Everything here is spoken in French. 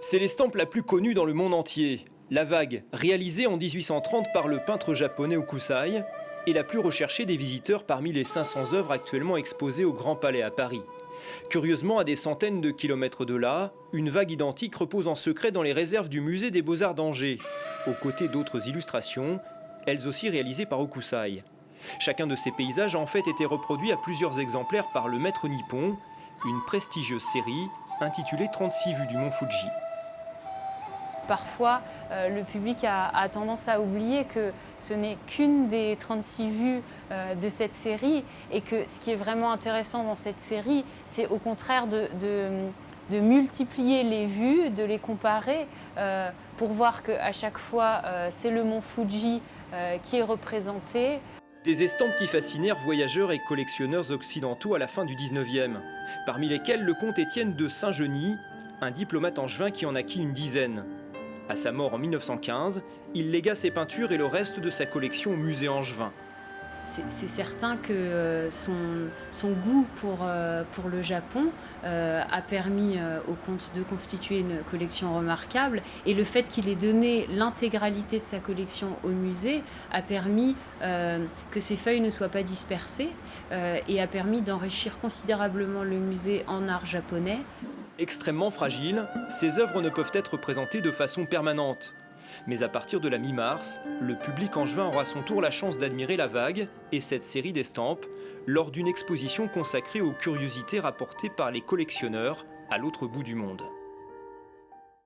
C'est l'estampe la plus connue dans le monde entier. La vague, réalisée en 1830 par le peintre japonais Hokusai, est la plus recherchée des visiteurs parmi les 500 œuvres actuellement exposées au Grand Palais à Paris. Curieusement, à des centaines de kilomètres de là, une vague identique repose en secret dans les réserves du musée des Beaux-Arts d'Angers, aux côtés d'autres illustrations, elles aussi réalisées par Hokusai. Chacun de ces paysages a en fait été reproduit à plusieurs exemplaires par le maître nippon, une prestigieuse série intitulée 36 vues du mont Fuji. Parfois, le public a tendance à oublier que ce n'est qu'une des 36 vues de cette série et que ce qui est vraiment intéressant dans cette série, c'est au contraire de multiplier les vues, de les comparer pour voir qu'à chaque fois, c'est le mont Fuji qui est représenté. Des estampes qui fascinèrent voyageurs et collectionneurs occidentaux à la fin du 19e, parmi lesquels le comte Étienne de Saint-Genis, un diplomate angevin qui en acquit une dizaine. À sa mort en 1915, il légua ses peintures et le reste de sa collection au musée angevin. C'est certain que son goût pour le Japon a permis au comte de constituer une collection remarquable et le fait qu'il ait donné l'intégralité de sa collection au musée a permis que ces feuilles ne soient pas dispersées et a permis d'enrichir considérablement le musée en art japonais. Extrêmement fragiles, ces œuvres ne peuvent être présentées de façon permanente. Mais à partir de la mi-mars, le public angevin aura à son tour la chance d'admirer la vague et cette série d'estampes lors d'une exposition consacrée aux curiosités rapportées par les collectionneurs à l'autre bout du monde.